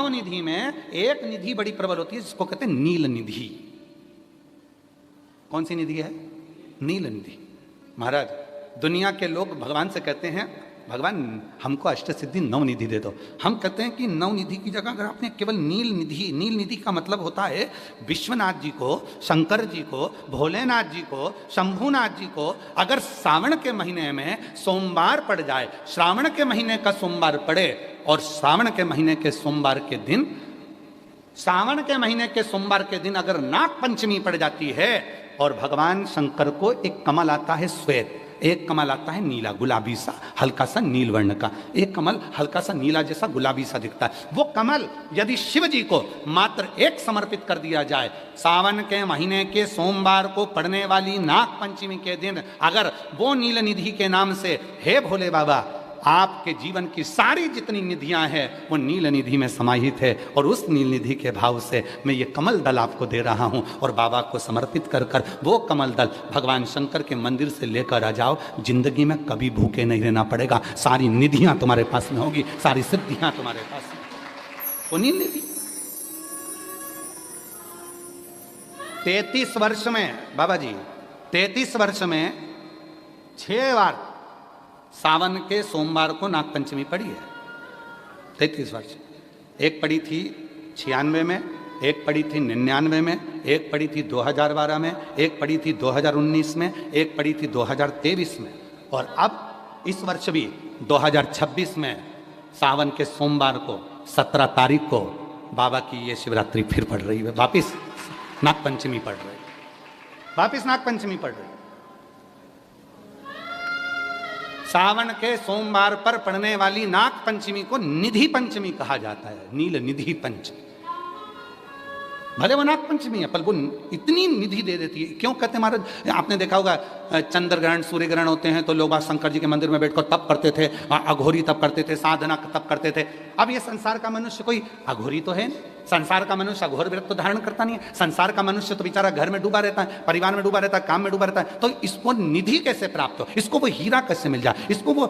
नवनिधि में एक निधि बड़ी प्रबल होती है जिसको कहते हैं नील निधि। कौन सी निधि है? नील निधि। महाराज, दुनिया के लोग भगवान से कहते हैं भगवान हमको अष्ट सिद्धि नवनिधि दे दो। हम कहते हैं कि नवनिधि की जगह अगर आपने केवल नील निधि का मतलब होता है विश्वनाथ जी को, शंकर जी को, भोलेनाथ जी को, शंभुनाथ जी को अगर सावन के महीने में सोमवार पड़ जाए, श्रावण के महीने का सोमवार पड़े और सावन के महीने के सोमवार के दिन, सावन के महीने के सोमवार के दिन अगर नाग पंचमी पड़ जाती है और भगवान शंकर को एक कमल आता है श्वेत, एक कमल आता है नीला गुलाबी सा हल्का सा नील वर्ण का, एक कमल हल्का सा नीला जैसा गुलाबी सा दिखता है, वो कमल यदि शिव जी को मात्र एक समर्पित कर दिया जाए, सावन के महीने के सोमवार को पड़ने वाली नाग पंचमी के दिन अगर वो नील निधि के नाम से, हे भोले बाबा आपके जीवन की सारी जितनी निधियां हैं वो नील निधि में समाहित है, और उस नील निधि के भाव से मैं ये कमल दल आपको दे रहा हूं और बाबा को समर्पित कर कर वो कमल दल भगवान शंकर के मंदिर से लेकर आ जाओ, जिंदगी में कभी भूखे नहीं रहना पड़ेगा, सारी निधियां तुम्हारे पास में होगी, सारी सिद्धियां तुम्हारे पास में। वो नील निधि 33 वर्ष में बाबा जी, 33 वर्ष में 6 बार सावन के सोमवार को नाग पंचमी पड़ी है। 33 वर्ष। एक पड़ी थी 96 में, एक पड़ी थी 99 में, एक पड़ी थी 2012 में, एक पड़ी थी 2019 में, एक पड़ी थी 2023 में, और अब इस वर्ष भी 2026 में सावन के सोमवार को 17 तारीख को बाबा की ये शिवरात्रि फिर पड़ रही है, वापिस नाग पंचमी पड़ रही है, वापिस नाग पंचमी पड़ रही है। सावन के सोमवार पर पड़ने वाली नाग पंचमी को निधि पंचमी कहा जाता है, नील निधि पंचमी। भले वो नाग पंचमी है पर वो इतनी निधि दे देती है। क्यों कहते हैं महाराज? आपने देखा होगा चंद्र ग्रहण सूर्य ग्रहण होते हैं तो लोग आज शंकर जी के मंदिर में बैठकर तप करते थे, अघोरी तप करते थे, साधना तप करते थे। अब ये संसार का मनुष्य कोई अघोरी तो है नहीं, संसार का मनुष्य अघोर व्रत तो धारण करता नहीं है, संसार का मनुष्य तो बेचारा घर में डूबा रहता है, परिवार में डूबा रहता है, काम में डूबा रहता है, तो इसको निधि कैसे प्राप्त हो, इसको वो हीरा कैसे मिल जाए, इसको वो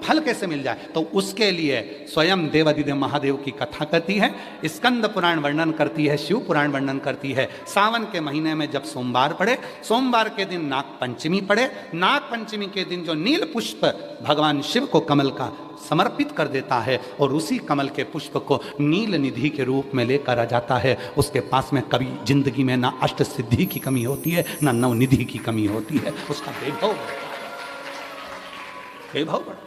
फल कैसे मिल जाए? तो उसके लिए स्वयं देवादिदेव महादेव की कथा करती है, स्कंद पुराण वर्णन करती है, शिव पुराण वर्णन करती है। सावन के महीने में जब सोमवार पड़े, सोमवार के दिन नाग पंचमी पड़े, नाग पंचमी के दिन जो नील पुष्प भगवान शिव को कमल का समर्पित कर देता है और उसी कमल के पुष्प को नील निधि के रूप में लेकर आ जाता है, उसके पास में कभी जिंदगी में ना अष्ट सिद्धि की कमी होती है ना नव निधि की कमी होती है, उसका वैभव बढ़ता है।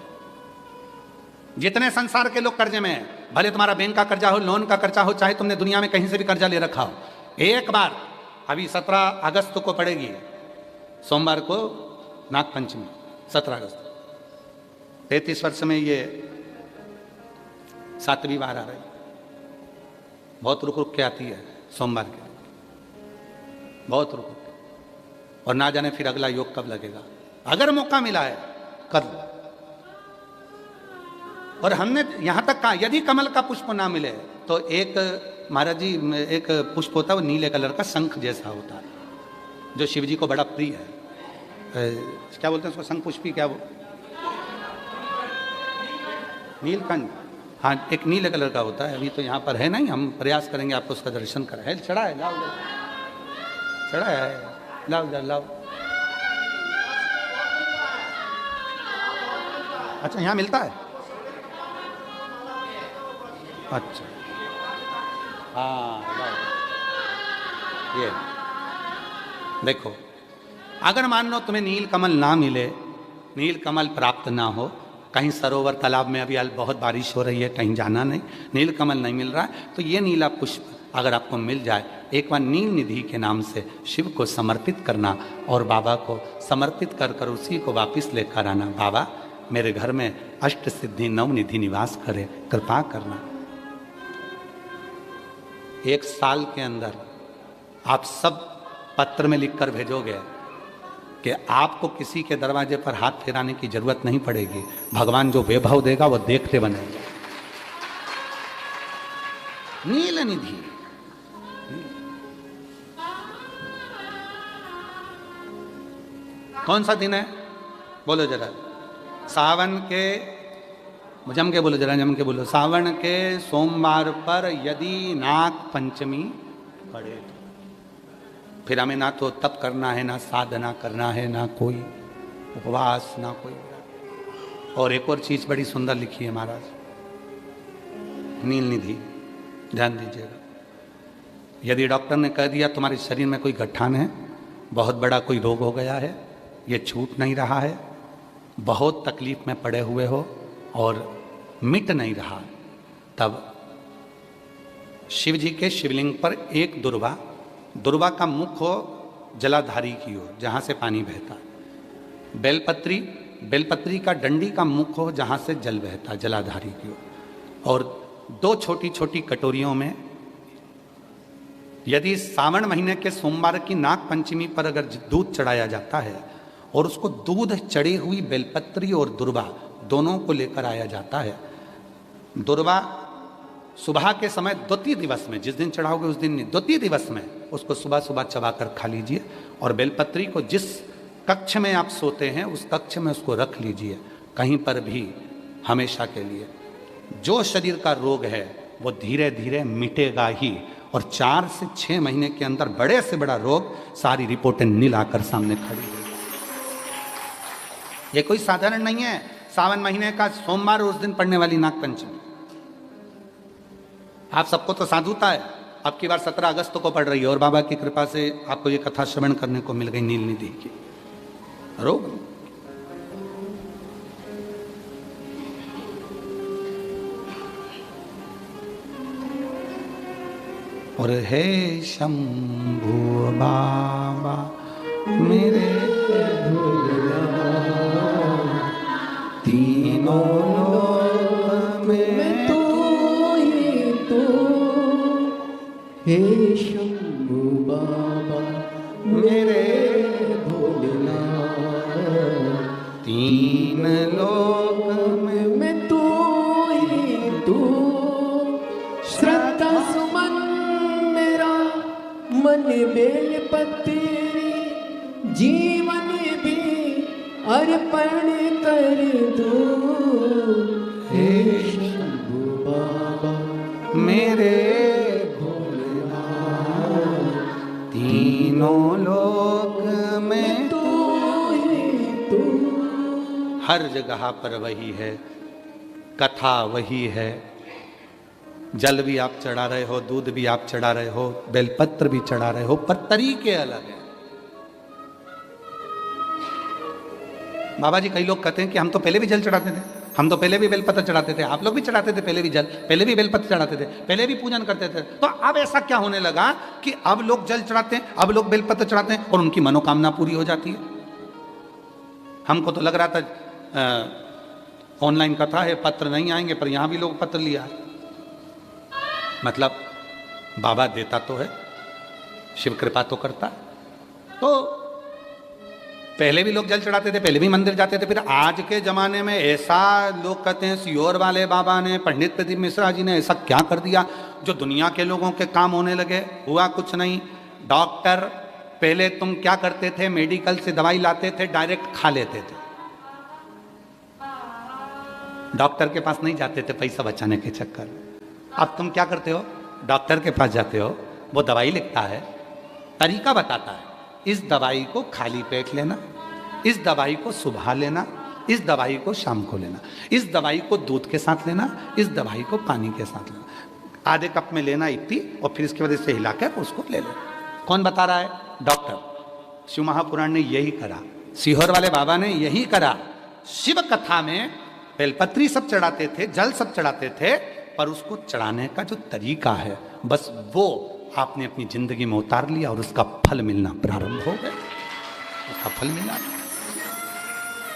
जितने संसार के लोग कर्जे में हैं, भले तुम्हारा बैंक का कर्जा हो, लोन का कर्जा हो, चाहे तुमने दुनिया में कहीं से भी कर्जा ले रखा हो, एक बार अभी 17 अगस्त को पड़ेगी, सोमवार को नाग पंचमी 17 अगस्त, 33 वर्ष में ये 7वीं बार आ रही, बहुत रुक रुक के आती है सोमवार के, बहुत रुक रुक के, और ना जाने फिर अगला योग कब लगेगा। अगर मौका मिला है कर लो। और हमने यहां तक कहा यदि कमल का पुष्प ना मिले तो एक महाराज जी एक पुष्प होता है, वो नीले कलर का शंख जैसा होता है जो शिव जी को बड़ा प्रिय है, क्या बोलते हैं उसको, शंख पुष्पी, क्या वो नीलकंठ, हाँ एक नीले कलर का होता है। अभी तो यहाँ पर है नहीं, हम प्रयास करेंगे आपको उसका दर्शन कराए। चढ़ा है, लाओ चढ़ा है, लाओ लाओ। अच्छा यहाँ मिलता है, अच्छा हाँ लाओ। ये देखो, अगर मान लो तुम्हें नील कमल ना मिले, नील कमल प्राप्त ना हो, कहीं सरोवर तालाब में अभी बहुत बारिश हो रही है, कहीं जाना नहीं, नील कमल नहीं मिल रहा है, तो ये नीला पुष्प अगर आपको मिल जाए, एक बार नील निधि के नाम से शिव को समर्पित करना और बाबा को समर्पित कर कर उसी को वापस लेकर आना। बाबा मेरे घर में अष्ट सिद्धि नव निधि निवास करे, कृपा करना। 1 साल के अंदर आप सब पत्र में लिखकर भेजोगे कि आपको किसी के दरवाजे पर हाथ फेराने की जरूरत नहीं पड़ेगी, भगवान जो वैभव देगा वो देखते बनेगा। नील निधि, कौन सा दिन है बोलो जरा? सावन के जम के बोलो, जरा जम के बोलो। सावन के सोमवार पर यदि नाग पंचमी पड़े तो फिर हमें ना तो तप करना है, ना साधना करना है, ना कोई उपवास, ना कोई। और एक और चीज बड़ी सुंदर लिखी है महाराज, नील निधि, ध्यान दीजिएगा। यदि डॉक्टर ने कह दिया तुम्हारे शरीर में कोई गठान है, बहुत बड़ा कोई रोग हो गया है, ये छूट नहीं रहा है, बहुत तकलीफ में पड़े हुए हो और मिट नहीं रहा, तब शिव जी के शिवलिंग पर एक दुर्वा, दुर्वा का मुख हो जलाधारी की ओर जहाँ से पानी बहता, बेलपत्री, बेलपत्री का डंडी का मुख हो जहाँ से जल बहता जलाधारी की ओर, और दो छोटी छोटी कटोरियों में यदि सावन महीने के सोमवार की नाग पंचमी पर अगर दूध चढ़ाया जाता है और उसको दूध चढ़ी हुई बेलपत्री और दुर्वा दोनों को लेकर आया जाता है, दुर्वा सुबह के समय द्वितीय दिवस में, जिस दिन चढ़ाओगे उस दिन नहीं, द्वितीय दिवस में उसको सुबह सुबह चबाकर खा लीजिए, और बेलपत्री को जिस कक्ष में आप सोते हैं उस कक्ष में उसको रख लीजिए, कहीं पर भी हमेशा के लिए। जो शरीर का रोग है वो धीरे धीरे मिटेगा ही, और 4 से 6 महीने के अंदर बड़े से बड़ा रोग सारी रिपोर्टें नील आकर सामने खड़ी है। ये कोई साधारण नहीं है सावन महीने का सोमवार उस दिन पड़ने वाली नाग पंचमी। आप सबको तो साधुता है, अब की बार 17 अगस्त को पड़ रही है और बाबा की कृपा से आपको ये कथा श्रवण करने को मिल गई नील निधि की। रोग और हे शंभू बाबा मेरे तीनों लोक में तू ही तू, हे शंभू बाबा मेरे भोलेनाथ, तीन लोक में तू ही तू, श्रद्धा सुमन मेरा मन बेलपत्री, जीवन भी अर्पण कर दो, हे शंभू बाबा मेरे तीनों लोक में तू ही तू। हर जगह पर वही है, कथा वही है, जल भी आप चढ़ा रहे हो, दूध भी आप चढ़ा रहे हो, बेलपत्र भी चढ़ा रहे हो, पर तरीके अलग हैं। बाबा जी कई लोग कहते हैं कि हम तो पहले भी जल चढ़ाते थे, हम तो पहले भी बेलपत्र चढ़ाते थे, आप लोग भी चढ़ाते थे पहले भी जल, पहले भी बेलपत्र चढ़ाते थे, पहले भी पूजन करते थे, तो अब ऐसा क्या होने लगा कि अब लोग जल चढ़ाते हैं, अब लोग बेलपत्र चढ़ाते हैं और उनकी मनोकामना पूरी हो जाती है। हमको तो लग रहा था ऑनलाइन कथा है, पत्र नहीं आएंगे, पर यहां भी लोग पत्र लिया है। मतलब बाबा देता तो है, शिव कृपा तो करता है। तो पहले भी लोग जल चढ़ाते थे, पहले भी मंदिर जाते थे, फिर आज के जमाने में ऐसा लोग कहते हैं सियोर वाले बाबा ने, पंडित प्रदीप मिश्रा जी ने ऐसा क्या कर दिया जो दुनिया के लोगों के काम होने लगे। हुआ कुछ नहीं। डॉक्टर पहले तुम क्या करते थे, मेडिकल से दवाई लाते थे, डायरेक्ट खा लेते थे, डॉक्टर के पास नहीं जाते थे पैसा बचाने के चक्कर में। अब तुम क्या करते हो, डॉक्टर के पास जाते हो, वो दवाई लिखता है, तरीका बताता है, इस दवाई को खाली पेट लेना, इस दवाई को सुबह लेना, इस दवाई को शाम को लेना, इस दवाई को दूध के साथ लेना, इस दवाई को पानी के साथ लेना, आधे कप में लेना इतनी, और फिर इसके बाद इसे हिलाकर उसको ले लेना। कौन बता रहा है? डॉक्टर। शिव महापुराण ने यही करा, सीहोर वाले बाबा ने यही करा। शिव कथा में बेलपत्री सब चढ़ाते थे, जल सब चढ़ाते थे, पर उसको चढ़ाने का जो तरीका है बस वो आपने अपनी जिंदगी में उतार लिया और उसका फल मिलना प्रारंभ हो गया, उसका फल मिला।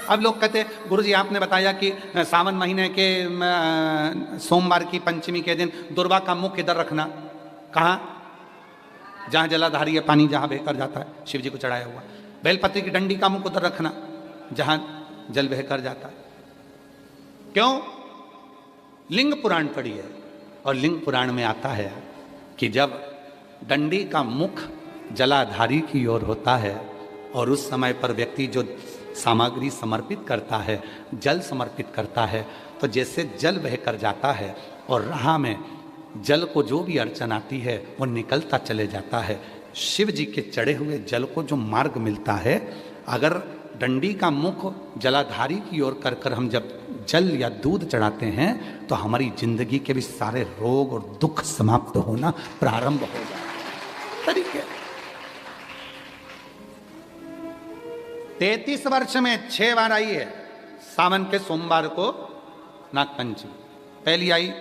अब लोग कहते हैं गुरुजी आपने बताया कि सावन महीने के सोमवार की पंचमी के दिन दुर्वा का मुख इधर रखना, कहाँ? जहाँ जलाधारी है, पानी जहाँ बहकर जाता है, शिव जी को चढ़ाया हुआ। बेलपत्री की डंडी का मुख उधर रखना जहाँ जल बहकर जाता है। क्यों? लिंग पुराण पढ़ी है, और लिंग पुराण में आता है कि जब डंडी का मुख जलाधारी की ओर होता है और उस समय पर व्यक्ति जो सामग्री समर्पित करता है, जल समर्पित करता है, तो जैसे जल बह कर जाता है और राह में जल को जो भी अड़चन आती है वो निकलता चले जाता है। शिव जी के चढ़े हुए जल को जो मार्ग मिलता है, अगर डंडी का मुख जलाधारी की ओर कर कर हम जब जल या दूध चढ़ाते हैं तो हमारी जिंदगी के भी सारे रोग और दुख समाप्त होना प्रारंभ हो जाए। तरीके 33 वर्ष में 6 बार आई है सावन के सोमवार को नागपंचमी। पहली आई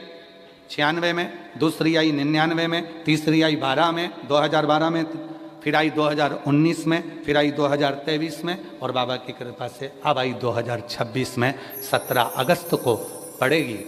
96 में, दूसरी आई 99 में, तीसरी आई 12 में 2012 में, फिर आई 2019 में, फिर आई 2023 में और बाबा की कृपा से अब आई 2026 में। 17 अगस्त को पड़ेगी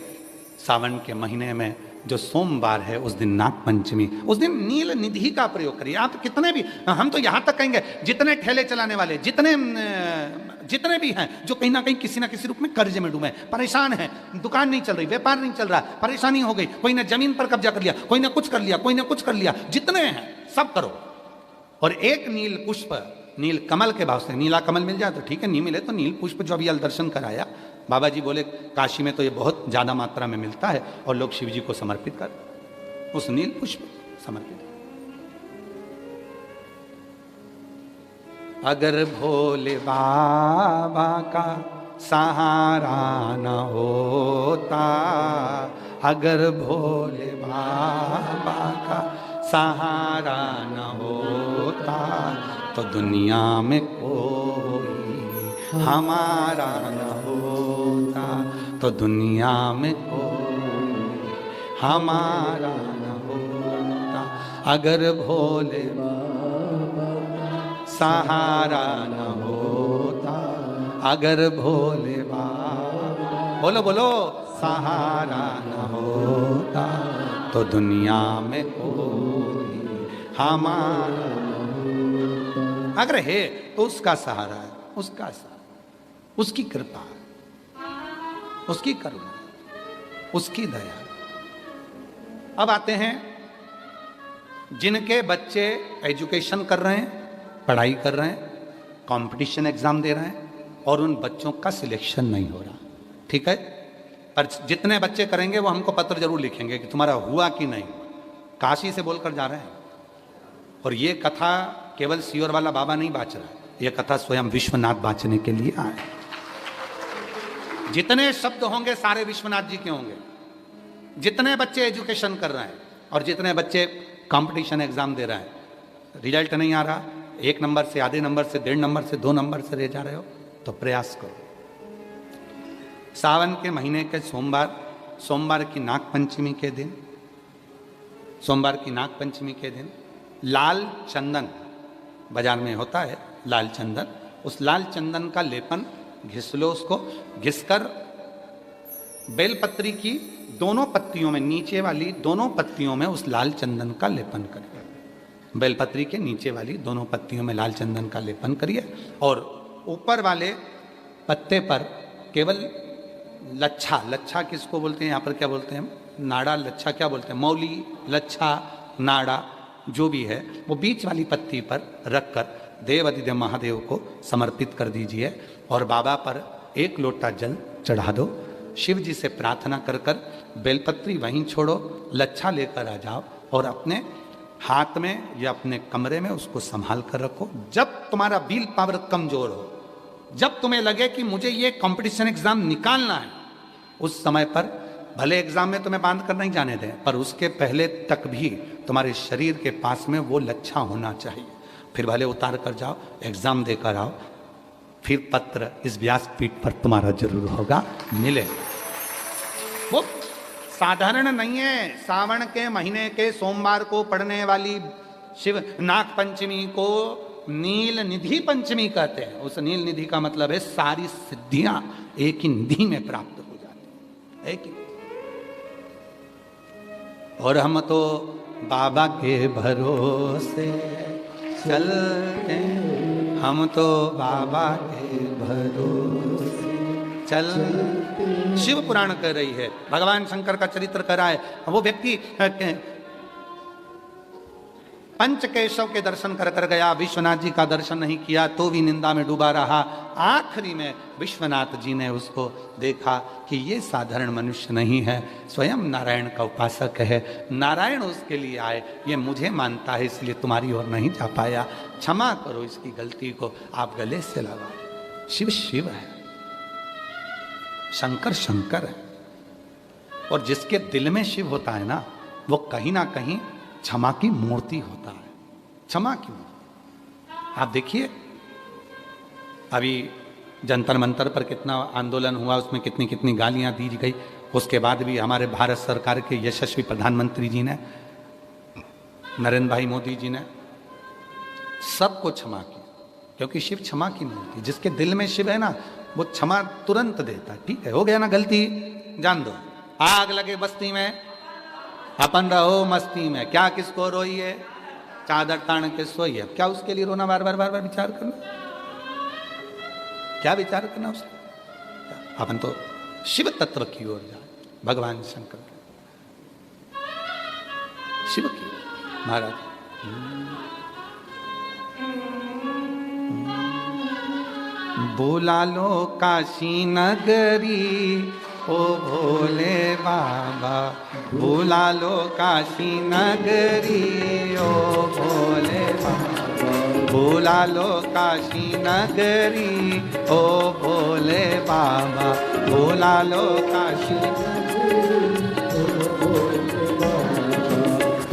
सावन के महीने में जो सोमवार है, उस दिन नागपंचमी। उस दिन नील निधि का प्रयोग करिए। आप कितने भी, हम तो यहाँ तक कहेंगे जितने ठेले चलाने वाले, जितने भी हैं जो कहीं ना कहीं किसी ना किसी रूप में कर्ज में डूबे, परेशान हैं, दुकान नहीं चल रही, व्यापार नहीं चल रहा, परेशानी हो गई, कोई ने जमीन पर कब्जा कर लिया, कोई ने कुछ कर लिया, कोई ने कुछ कर लिया, जितने हैं सब करो और एक नील पुष्प, नील कमल के भाव से, नीला कमल मिल जाए तो ठीक है, नहीं मिले तो नील पुष्प जो अभी दर्शन कराया बाबा जी बोले काशी में तो ये बहुत ज्यादा मात्रा में मिलता है और लोग शिव जी को समर्पित कर, उस नील पुष्प समर्पित। अगर भोले बाबा का सहारा न होता, अगर भोले बाबा का सहारा न होता तो दुनिया में कोई हमारा न होता, तो दुनिया में कोई हमारा न होता। अगर भोले बाबा सहारा न होता, अगर भोले बाबा, बोलो बोलो, सहारा न होता तो दुनिया में कोई हमारा न होता। अगर है तो उसका सहारा है, उसका सहारा, उसकी कृपा, उसकी करुणा, उसकी दया। अब आते हैं जिनके बच्चे एजुकेशन कर रहे हैं, पढ़ाई कर रहे हैं, कंपटीशन एग्जाम दे रहे हैं और उन बच्चों का सिलेक्शन नहीं हो रहा, ठीक है, पर जितने बच्चे करेंगे वो हमको पत्र जरूर लिखेंगे कि तुम्हारा हुआ कि नहीं। काशी से बोलकर जा रहे हैं और ये कथा केवल सियोर वाला बाबा नहीं बाँच रहा है, ये कथा स्वयं विश्वनाथ बाँचने के लिए आए। जितने शब्द होंगे सारे विश्वनाथ जी के होंगे। जितने बच्चे एजुकेशन कर रहे हैं और जितने बच्चे कंपटीशन एग्जाम दे रहे हैं, रिजल्ट नहीं आ रहा, 1 नंबर से, आधे नंबर से, 1.5 नंबर से, 2 नंबर से रह जा रहे हो, तो प्रयास करो। सावन के महीने के सोमवार की नागपंचमी के दिन, सोमवार की नागपंचमी के दिन लाल चंदन बाजार में होता है, लाल चंदन, उस लाल चंदन का लेपन घिस लो, उसको घिसकर बेलपत्री की दोनों पत्तियों में, नीचे वाली दोनों पत्तियों में उस लाल चंदन का लेपन करिए। बेलपत्री के नीचे वाली दोनों पत्तियों में लाल चंदन का लेपन करिए और ऊपर वाले पत्ते पर केवल लच्छा, लच्छा किसको बोलते हैं यहाँ पर, क्या बोलते हैं, नाड़ा, लच्छा क्या बोलते हैं, मौली, लच्छा, नाड़ा जो भी है, वो बीच वाली पत्ती पर रखकर देव अधिदेव महादेव को समर्पित कर दीजिए और बाबा पर 1 लोटा जल चढ़ा दो। शिव जी से प्रार्थना कर कर बेलपत्री वहीं छोड़ो, लच्छा लेकर आ जाओ और अपने हाथ में या अपने कमरे में उसको संभाल कर रखो। जब तुम्हारा विल पावर कमजोर हो, जब तुम्हें लगे कि मुझे ये कंपटीशन एग्जाम निकालना है, उस समय पर भले एग्जाम में तुम्हें बांध कर नहीं जाने दें, पर उसके पहले तक भी तुम्हारे शरीर के पास में वो लच्छा होना चाहिए। फिर भले उतार कर जाओ, एग्जाम देकर आओ, फिर पत्र इस व्यासपीठ पर तुम्हारा जरूर होगा, मिले। वो साधारण नहीं है। सावन के महीने के सोमवार को पड़ने वाली शिव नाग पंचमी को नील निधि पंचमी कहते हैं। उस नील निधि का मतलब है सारी सिद्धियां एक ही निधि में प्राप्त हो जाती है, एक ही। और हम तो बाबा के भरोसे चलते, हम तो बाबा के भरोसे चल। शिव पुराण कह रही है, भगवान शंकर का चरित्र कह रहा है। वो व्यक्ति पंचकेशव के दर्शन कर कर गया, विश्वनाथ जी का दर्शन नहीं किया तो भी निंदा में डूबा रहा। आखिरी में विश्वनाथ जी ने उसको देखा कि ये साधारण मनुष्य नहीं है, स्वयं नारायण का उपासक है, नारायण उसके लिए आए, ये मुझे मानता है इसलिए तुम्हारी ओर नहीं जा पाया, क्षमा करो इसकी गलती को। आप गले से लगाओ। शिव शिव है, शंकर शंकर है, और जिसके दिल में शिव होता है ना, वो कहीं ना कहीं क्षमा की मूर्ति होता है। क्षमा की मूर्ति। आप देखिए अभी जंतर मंतर पर कितना आंदोलन हुआ, उसमें कितनी कितनी गालियां दी गई, उसके बाद भी हमारे भारत सरकार के यशस्वी प्रधानमंत्री जी ने, नरेंद्र भाई मोदी जी ने सबको क्षमा की, क्योंकि शिव क्षमा की मूर्ति। जिसके दिल में शिव है ना, वो क्षमा तुरंत देता है। ठीक है, हो गया ना गलती, जान दो। आग लगे बस्ती में, अपन रहो मस्ती में, क्या किसको रोइए, चादर तान के सोइए। क्या उसके लिए रोना, बार बार बार बार विचार करना, क्या विचार करना उसका। अपन तो शिव तत्व की ओर जाए, भगवान शंकर शिव की ओर। महाराज बुला लो काशी नगरी, ओ भोले बाबा, बुला लो काशी नगरी, ओ भोले बाबा, बुला लो काशी नगरी, ओ भोले बाबा, बुला लो काशी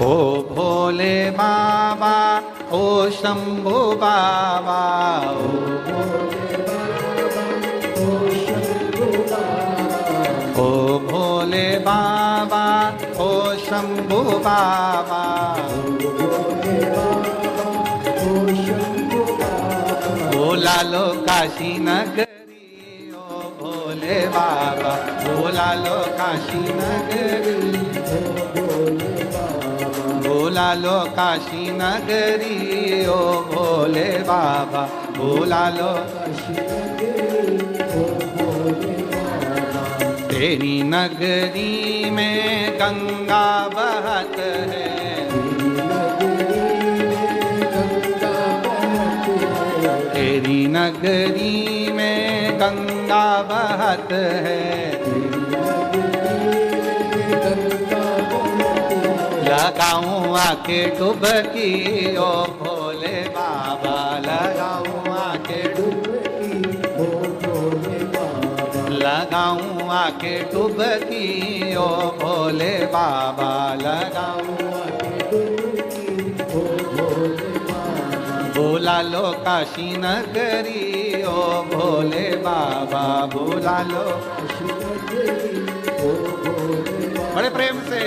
ओ भोले बाबा, ओ शंभु बाबा, ओ भोले बाबा, ओ शंभु बाबा, बुला लो काशी नगरी, ओ भोले बाबा, बुला लो काशी नगरी, बुला लो काशी नगरी, ओ भोले बाबा, बुला लो काशी नगरी, ओ भोले बाबा। तेरी नगरी में गंगा बहत है, तेरी नगरी में गंगा बहत है, लगाऊं आके डुबकी, ओ भोले बाबा, लगाऊं आके डुबकी, ओ भोले बाबा, लगाऊं आके डुबकी, ओ भोले बाबा, लगाऊं आके डुबकी, ओ भोले बाबा, बुला लो काशी नगरी, ओ भोले बाबा, बुला लो काशी नगरी, ओ भोले बाबा। बड़े प्रेम से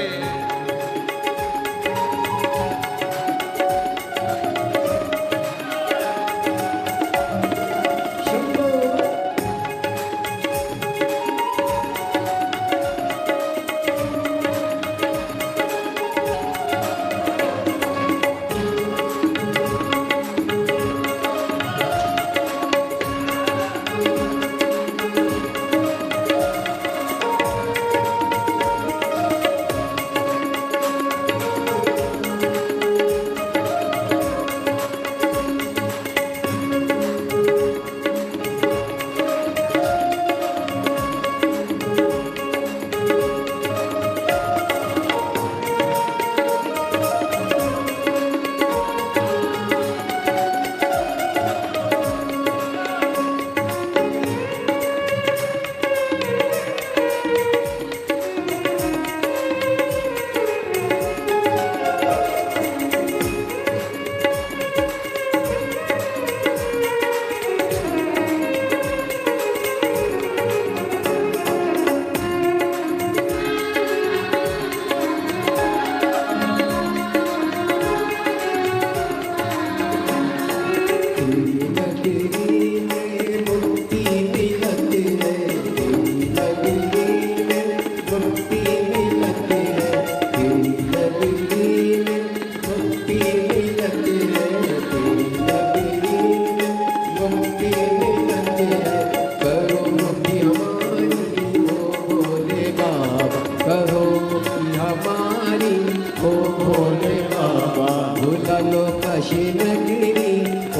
भोले बाबा भुला लो काशी नगरी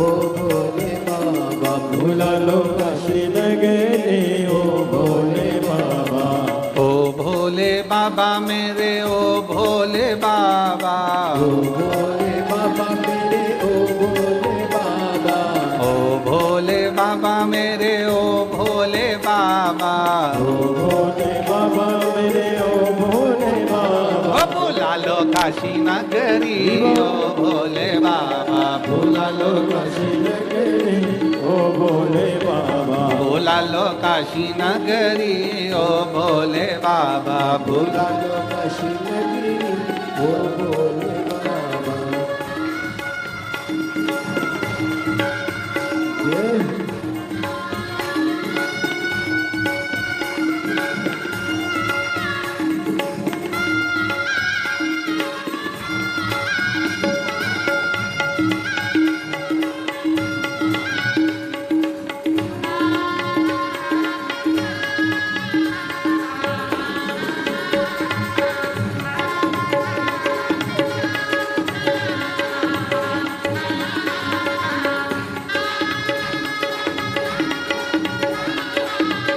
ओ भोले बाबा भुला लो काशी नगरी ओ भोले बाबा ओ भोले बाबा मेरे ओ भोले बाबा ओ भोले बाबा मेरे ओ भोले बाबा ओ भोले बाबा मेरे ओ भोले बाबा ओ भोले बाबा मेरे ओ भोले बाबा ओ बुला लो काशी नगरी ओ भोले बाबा भुला लो काशी नगरी ओ भोले बाबा बुला लो काशी नगरी ओ भोले बाबा भुला लो काशी नगरी ओ भोले बाबा जय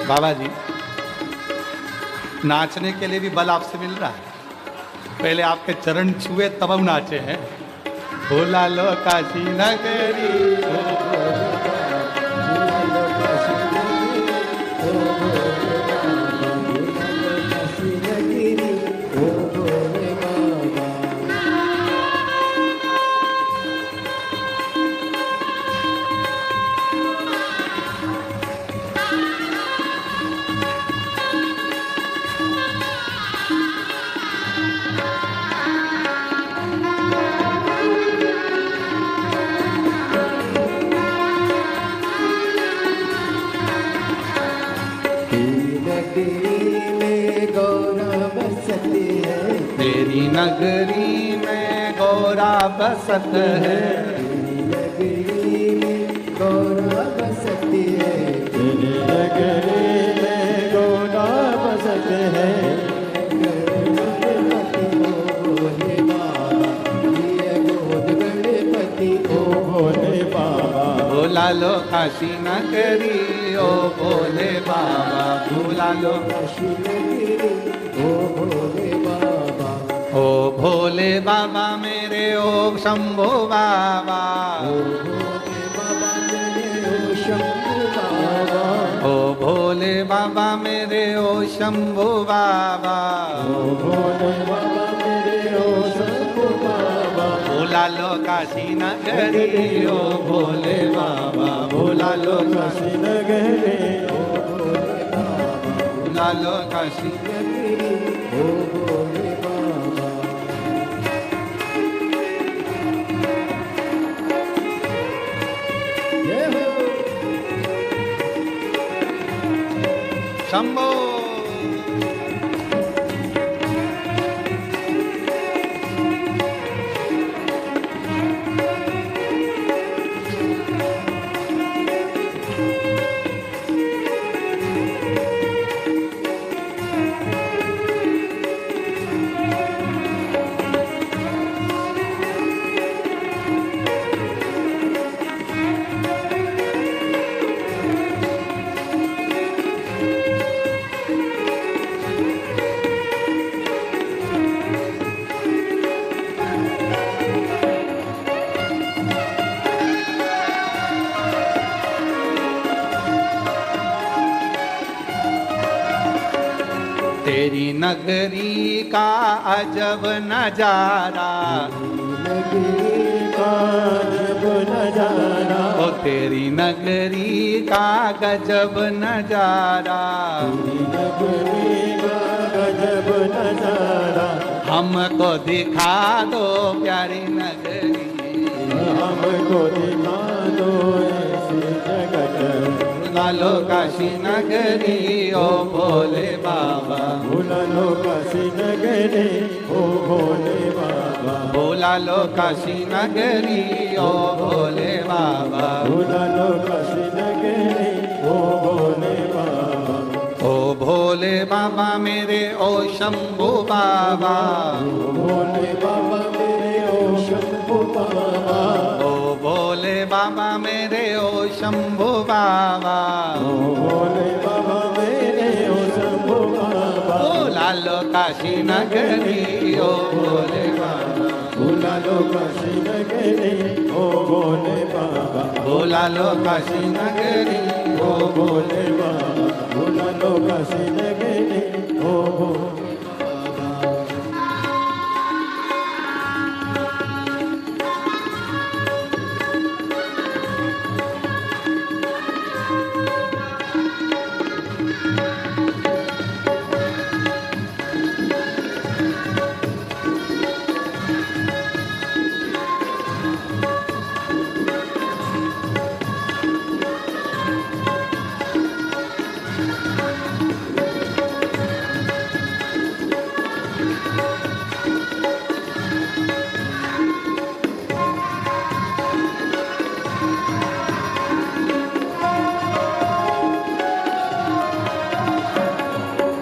बाबा जी नाचने के लिए भी बल आपसे मिल रहा है। पहले आपके चरण छुए तब हम नाचे हैं। भोला लो काशी नगरी तेरी नगरी में गौरा बसत है नगरी में गौरा बसती है तेरी नगरी में गौरा बसत है भोले बाबा ये गोद गणपति ओ भोले बाबा भोला लो काशी नगरी ओ भोले बाबा भोला लो काशी नगरी ओ भोले बाबा ओ भोले बाबा मेरे ओ शंभो बाबा ओ भोले बाबा मेरे ओ शंभू बाबा ओ भोले बाबा मेरे ओ शंभो बाबा ओ भोले बाबा मेरे ओ शंभू बाबा भोला लो काशी नगरी ओ भोले बाबा भोला लो काशी काशी नगरी ओ भोला लो काशी नगरी ओ भोले बाबा जय हो शंभो तेरी नगरी का अजब नजारा नगरी का जब नजारा ओ तेरी नगरी का गजब नजारा नगरी का गजब नजारा हमको दिखा दो प्यारी नगरी हमको दिखा दो ऐसी जगत भुला लो काशी नगरी ओ भोले बाबा भुला लो काशी नगरी ओ भोले बाबा भोला लो काशी नगरी ओ भोले बाबा भुला लो काशी नगरी ओ भोले बाबा ओ भोले बाबा मेरे ओ शंभू बाबा भोले बाबा मेरे बाबा मेरे ओ शंभु बाबा, ओ भोले बाबा मेरे ओ शंभु बाबा, बुला लो काशी नगरी ओ भोले बाबा, बुला लो काशी नगरी ओ भोले बाबा, बुला लो काशी नगरी ओ भोले बाबा, बुला लो काशी नगरी ओ भोले।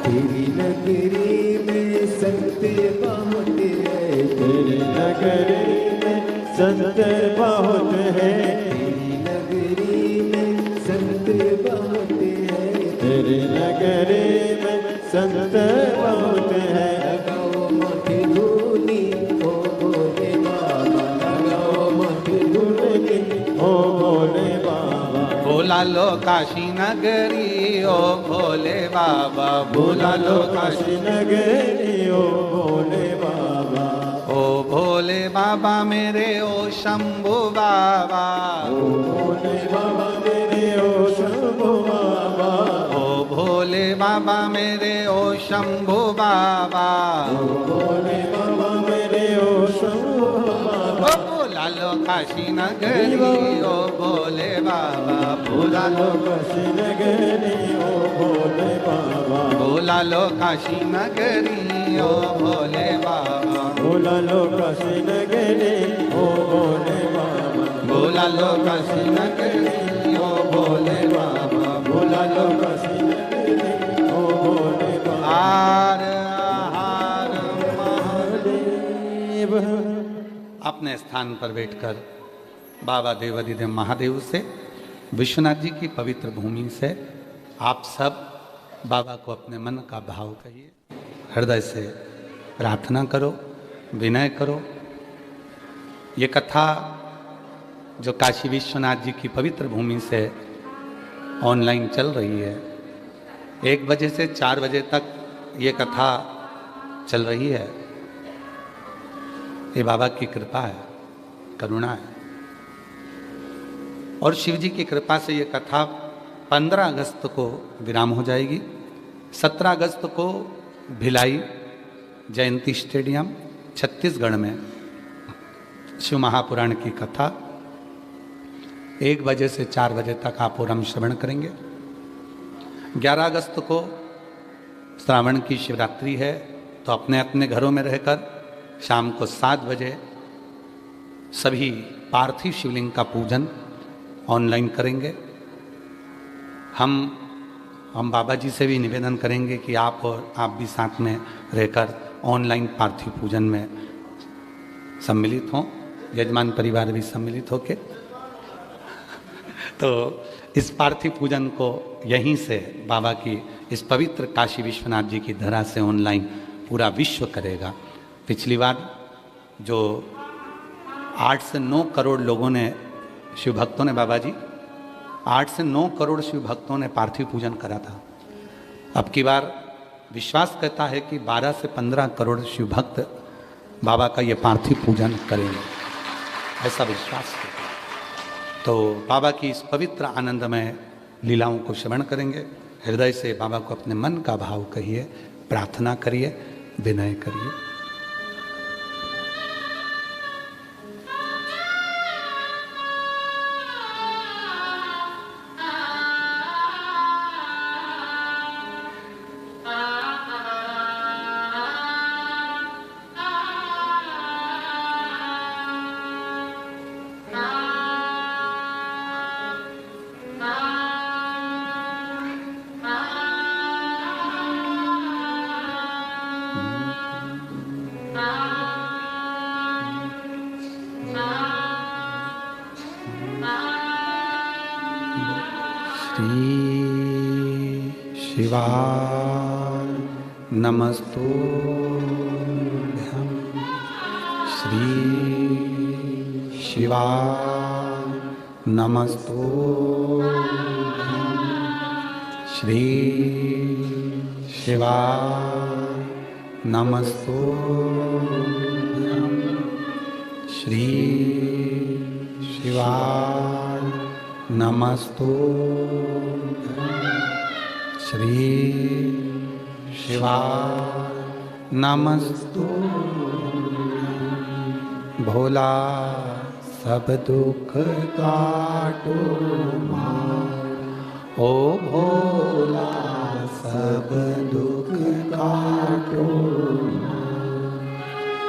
तेरी नगरी में संत बहुत है, तेरी नगरी में संत बहुत है, तेरी नगरी में संत बहुत है, तेरी नगरी में संत बहुत है। लगाओ मत धूनी ओ भोले बाबा, लगाओ मत धूनी ओ भोले बाबा, बुला लो काशी नगरी ओ भोले बाबा, बुला लो काशी काशी नगरी ओ भोले बाबा, ओ भोले बाबा मेरे ओ शंभु बाबा, ओ भोले बाबा मेरे ओ शंभु बाबा, ओ भोले बाबा मेरे ओ शंभु बाबा, ओ भोले बाबा मेरे ओ शंभु बाबा, ओ बुला लो काशी नगरी ओ भोले बाबा, बुला लो काशी नगरी ओ भोले बाबा, बुला लो काशी नगरी ओ भोले बाबा, बुला लो काशी नगरी ओ भोले बाबा, बुला लो काशी नगरी ओ भोले बाबा, बुला लो काशी नगरी ओ भोले बाबा। हार हार देव अपने स्थान पर बैठकर बाबा देवाधिदेव महादेव से, विश्वनाथ जी की पवित्र भूमि से आप सब बाबा को अपने मन का भाव कहिए, हृदय से प्रार्थना करो, विनय करो। ये कथा जो काशी विश्वनाथ जी की पवित्र भूमि से ऑनलाइन चल रही है, 1 बजे से 4 बजे तक ये कथा चल रही है। ये बाबा की कृपा है, करुणा है। और शिव जी की कृपा से ये कथा 15 अगस्त को विराम हो जाएगी। 17 अगस्त को भिलाई जयंती स्टेडियम छत्तीसगढ़ में शिव महापुराण की कथा 1 बजे से 4 बजे तक आप पूरम श्रवण करेंगे। 11 अगस्त को श्रावण की शिवरात्रि है, तो अपने अपने घरों में रहकर शाम को 7 बजे सभी पार्थिव शिवलिंग का पूजन ऑनलाइन करेंगे। हम बाबा जी से भी निवेदन करेंगे कि आप भी साथ में रहकर ऑनलाइन पार्थिव पूजन में सम्मिलित हों, यजमान परिवार भी सम्मिलित होके। तो इस पार्थिव पूजन को यहीं से बाबा की इस पवित्र काशी विश्वनाथ जी की धरा से ऑनलाइन पूरा विश्व करेगा। पिछली बार जो 8 से 9 करोड़ लोगों ने, शिव भक्तों ने, बाबा जी 8 से 9 करोड़ शिव भक्तों ने पार्थिव पूजन करा था। अब की बार विश्वास कहता है कि 12 से 15 करोड़ शिव भक्त बाबा का ये पार्थिव पूजन करेंगे, ऐसा विश्वास है। तो बाबा की इस पवित्र आनंदमय लीलाओं को श्रवण करेंगे। हृदय से बाबा को अपने मन का भाव कहिए, प्रार्थना करिए, विनय करिए। श्री शिवाय नमस्तुभ्यं। श्री शिवाय नमस्तुभ्यं। श्री शिवाय नमस्तुभ्यं। श्री शिवाय नमस्तुभ्यं। श्री शिवाय नमस्तुभ्यं। भोला सब दुख काटो ओ भोला सब दुख काटो।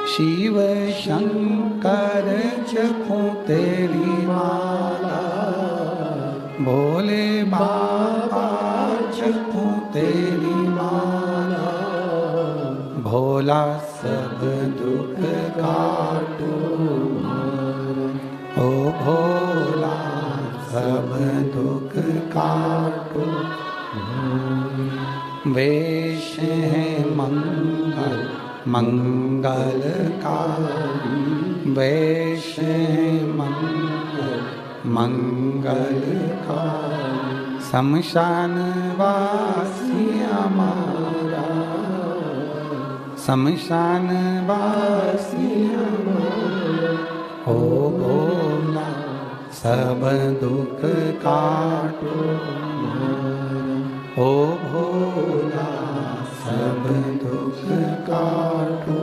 शिव शंकर जपूं तेरी माला, भोले बाबा जपूं तेरी माला। भोला सब दुख काटो ओ भोला सब दुख काटो। वेश है मंगल मंगलकारी, वेश है मंगलकारी। शमशान वासी हमारा, शमशान वासी हमारा। ओ भोला सब दुख काटो ओ भोला सब दुख काटो।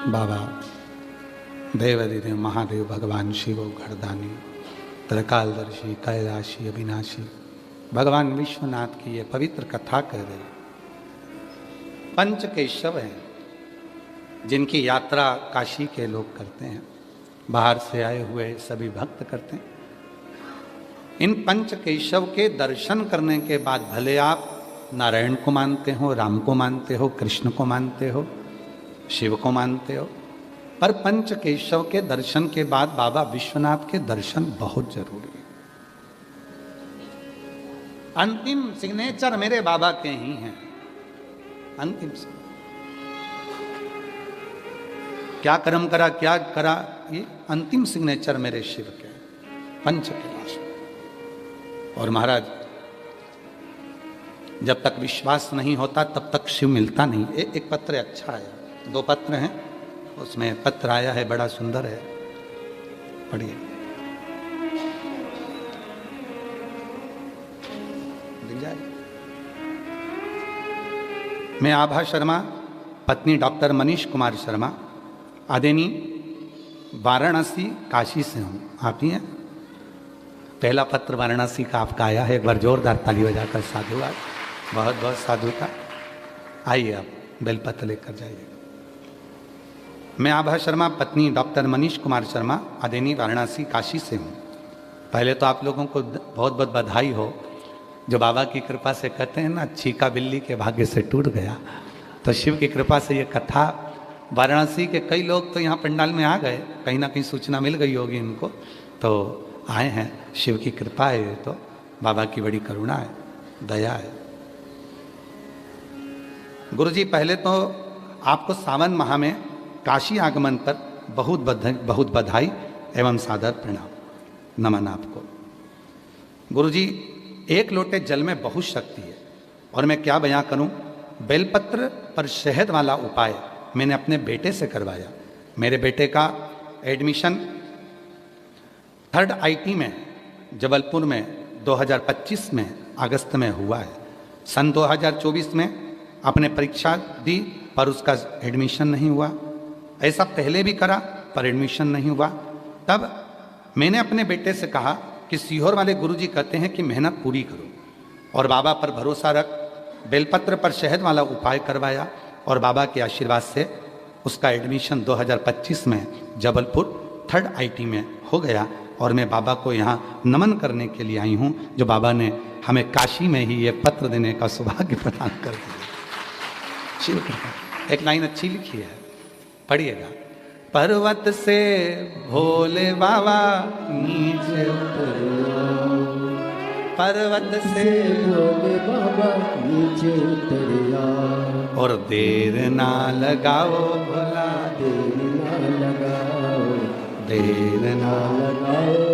बाबा देवाधिदेव महादेव भगवान शिव घरदानी त्रिकालदर्शी कैलाशी अविनाशी भगवान विश्वनाथ की ये पवित्र कथा कह रहे। पंच केशव हैं जिनकी यात्रा काशी के लोग करते हैं, बाहर से आए हुए सभी भक्त करते हैं। इन पंच केशव के दर्शन करने के बाद भले आप नारायण को मानते हो, राम को मानते हो, कृष्ण को मानते हो, शिव को मानते हो, पर पंच केशव के दर्शन के बाद बाबा विश्वनाथ के दर्शन बहुत जरूरी है। अंतिम सिग्नेचर मेरे बाबा के ही हैं। अंतिम क्या कर्म करा क्या करा, ये अंतिम सिग्नेचर मेरे शिव के पंच कैलाश। और महाराज जब तक विश्वास नहीं होता तब तक शिव मिलता नहीं। एक पत्र अच्छा है, 2 पत्र हैं, उसमें पत्र आया है बड़ा सुंदर है, पढ़िए। दिख जाए। मैं आभा शर्मा, पत्नी डॉक्टर मनीष कुमार शर्मा, आदेनी वाराणसी काशी से हूँ। आप ही हैं? पहला पत्र वाराणसी का आपका आया है, एक बार जोरदार ताली बजाकर साधुवाद, बहुत बहुत साधु का। आइए आप बेलपत्र लेकर जाइए। मैं आभा शर्मा, पत्नी डॉक्टर मनीष कुमार शर्मा, आदेनी वाराणसी काशी से हूँ। पहले तो आप लोगों को बहुत बहुत बधाई हो जो बाबा की कृपा से कहते हैं ना, चीका बिल्ली के भाग्य से टूट गया। तो शिव की कृपा से ये कथा, वाराणसी के कई लोग तो यहाँ पंडाल में आ गए, कहीं ना कहीं सूचना मिल गई होगी इनको, तो आए हैं। शिव की कृपा है, ये तो बाबा की बड़ी करुणा है, दया है। गुरुजी पहले तो आपको सावन माह में काशी आगमन पर बहुत बधाई एवं सादर प्रणाम, नमन आपको। गुरुजी, 1 लोटे जल में बहुत शक्ति है और मैं क्या बयां करूं। बेलपत्र पर शहद वाला उपाय मैंने अपने बेटे से करवाया। मेरे बेटे का एडमिशन 3rd IT में जबलपुर में 2025 में अगस्त में हुआ है। सन 2024 में अपने परीक्षा दी पर उसका एडमिशन नहीं हुआ। ऐसा पहले भी करा पर एडमिशन नहीं हुआ। तब मैंने अपने बेटे से कहा कि सीहोर वाले गुरुजी कहते हैं कि मेहनत पूरी करो और बाबा पर भरोसा रख। बेलपत्र पर शहद वाला उपाय करवाया और बाबा के आशीर्वाद से उसका एडमिशन 2025 में जबलपुर 3rd IT में हो गया। और मैं बाबा को यहाँ नमन करने के लिए आई हूँ, जो बाबा ने हमें काशी में ही ये पत्र देने का सौभाग्य प्रदान कर दिया। शिव कृपा। एक लाइन अच्छी लिखी है, पढ़िएगा। पर्वत से भोले बाबा नीचे पर्वत से भोले बाबा नीचे उतरिया, और देर ना लगाओ भोला, देर ना लगाओ, देर ना लगाओ